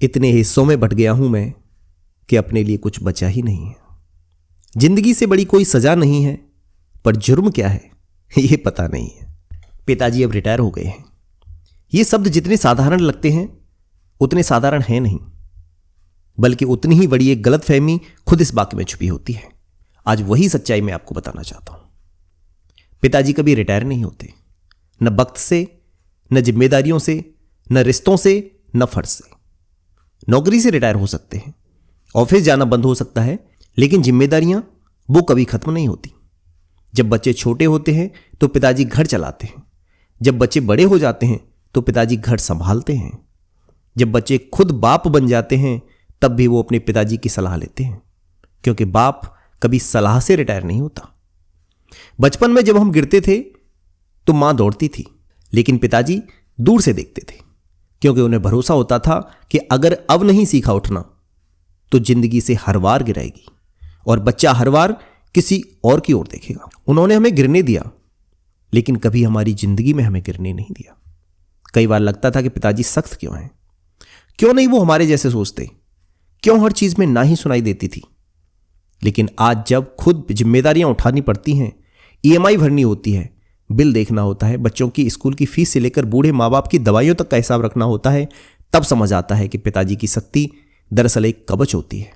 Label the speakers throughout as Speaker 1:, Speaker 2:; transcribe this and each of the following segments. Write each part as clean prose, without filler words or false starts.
Speaker 1: इतने हिस्सों में बट गया हूं मैं कि अपने लिए कुछ बचा ही नहीं है। जिंदगी से बड़ी कोई सजा नहीं है, पर जुर्म क्या है यह पता नहीं है। पिताजी अब रिटायर हो गए हैं। ये शब्द जितने साधारण लगते हैं उतने साधारण हैं नहीं, बल्कि उतनी ही बड़ी एक गलतफहमी खुद इस वाक्य में छुपी होती है। आज वही सच्चाई मैं आपको बताना चाहता हूं। पिताजी कभी रिटायर नहीं होते, न वक्त से, न जिम्मेदारियों से, न रिश्तों से, न फर्ज से। नौकरी से रिटायर हो सकते हैं, ऑफिस जाना बंद हो सकता है, लेकिन जिम्मेदारियां वो कभी खत्म नहीं होती। जब बच्चे छोटे होते हैं तो पिताजी घर चलाते हैं, जब बच्चे बड़े हो जाते हैं तो पिताजी घर संभालते हैं, जब बच्चे खुद बाप बन जाते हैं तब भी वो अपने पिताजी की सलाह लेते हैं, क्योंकि बाप कभी सलाह से रिटायर नहीं होता। बचपन में जब हम गिरते थे तो मां दौड़ती थी, लेकिन पिताजी दूर से देखते थे, क्योंकि उन्हें भरोसा होता था कि अगर अब नहीं सीखा उठना तो जिंदगी से हर बार गिराएगी और बच्चा हर बार किसी और की ओर देखेगा। उन्होंने हमें गिरने दिया, लेकिन कभी हमारी जिंदगी में हमें गिरने नहीं दिया। कई बार लगता था कि पिताजी सख्त क्यों हैं, क्यों नहीं वो हमारे जैसे सोचते, क्यों हर चीज में ना ही सुनाई देती थी। लेकिन आज जब खुद जिम्मेदारियां उठानी पड़ती हैं, ईएमआई भरनी होती है, बिल देखना होता है, बच्चों की स्कूल की फीस से लेकर बूढ़े माँ बाप की दवाइयों तक का हिसाब रखना होता है, तब समझ आता है कि पिताजी की सख्ती दरअसल एक कवच होती है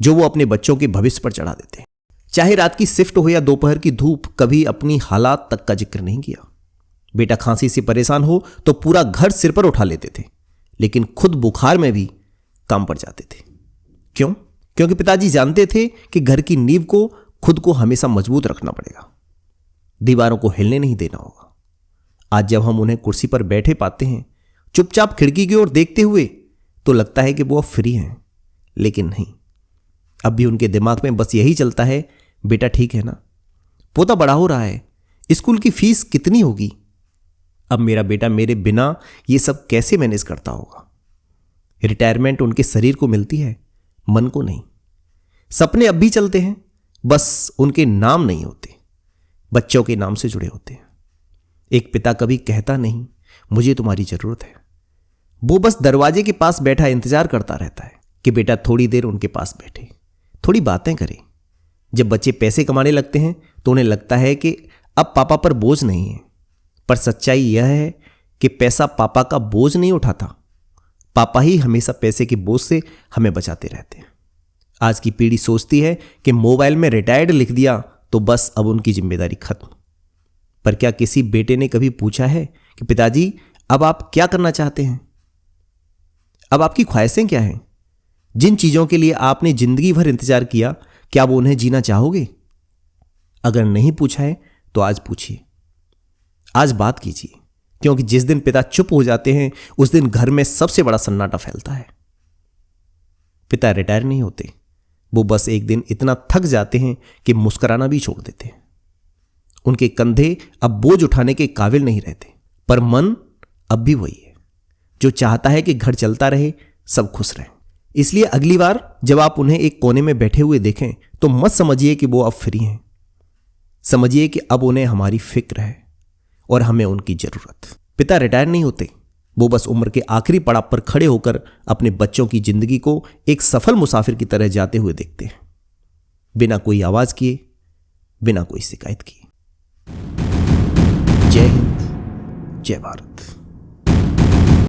Speaker 1: जो वो अपने बच्चों के भविष्य पर चढ़ा देते हैं। चाहे रात की शिफ्ट हो या दोपहर की धूप, कभी अपनी हालात तक का जिक्र नहीं किया। बेटा खांसी से परेशान हो तो पूरा घर सिर पर उठा लेते थे, लेकिन खुद बुखार में भी काम पड़ जाते थे। क्यों? क्योंकि पिताजी जानते थे कि घर की नींव को खुद को हमेशा मजबूत रखना पड़ेगा, दीवारों को हिलने नहीं देना होगा। आज जब हम उन्हें कुर्सी पर बैठे पाते हैं, चुपचाप खिड़की की ओर देखते हुए, तो लगता है कि वो अब फ्री हैं, लेकिन नहीं। अब भी उनके दिमाग में बस यही चलता है, बेटा ठीक है ना, पोता बड़ा हो रहा है, स्कूल की फीस कितनी होगी, अब मेरा बेटा मेरे बिना ये सब कैसे मैनेज करता होगा। रिटायरमेंट उनके शरीर को मिलती है, मन को नहीं। सपने अब भी चलते हैं, बस उनके नाम नहीं होते, बच्चों के नाम से जुड़े होते हैं। एक पिता कभी कहता नहीं मुझे तुम्हारी जरूरत है, वो बस दरवाजे के पास बैठा इंतजार करता रहता है कि बेटा थोड़ी देर उनके पास बैठे, थोड़ी बातें करे। जब बच्चे पैसे कमाने लगते हैं तो उन्हें लगता है कि अब पापा पर बोझ नहीं है, पर सच्चाई यह है कि पैसा पापा का बोझ नहीं उठाता, पापा ही हमेशा पैसे के बोझ से हमें बचाते रहते हैं। आज की पीढ़ी सोचती है कि मोबाइल में रिटायर्ड लिख दिया तो बस अब उनकी जिम्मेदारी खत्म। पर क्या किसी बेटे ने कभी पूछा है कि पिताजी अब आप क्या करना चाहते हैं, अब आपकी ख्वाहिशें क्या हैं? जिन चीजों के लिए आपने जिंदगी भर इंतजार किया, क्या वो उन्हें जीना चाहोगे? अगर नहीं पूछा है तो आज पूछिए, आज बात कीजिए, क्योंकि जिस दिन पिता चुप हो जाते हैं उस दिन घर में सबसे बड़ा सन्नाटा फैलता है। पिता रिटायर नहीं होते, वो बस एक दिन इतना थक जाते हैं कि मुस्कुराना भी छोड़ देते हैं। उनके कंधे अब बोझ उठाने के काबिल नहीं रहते, पर मन अब भी वही है जो चाहता है कि घर चलता रहे, सब खुश रहें। इसलिए अगली बार जब आप उन्हें एक कोने में बैठे हुए देखें तो मत समझिए कि वो अब फ्री हैं, समझिए कि अब उन्हें हमारी फिक्र है और हमें उनकी जरूरत। पिता रिटायर नहीं होते, वो बस उम्र के आखिरी पड़ाव पर खड़े होकर अपने बच्चों की जिंदगी को एक सफल मुसाफिर की तरह जाते हुए देखते हैं, बिना कोई आवाज किए, बिना कोई शिकायत किए। जय हिंद, जय भारत।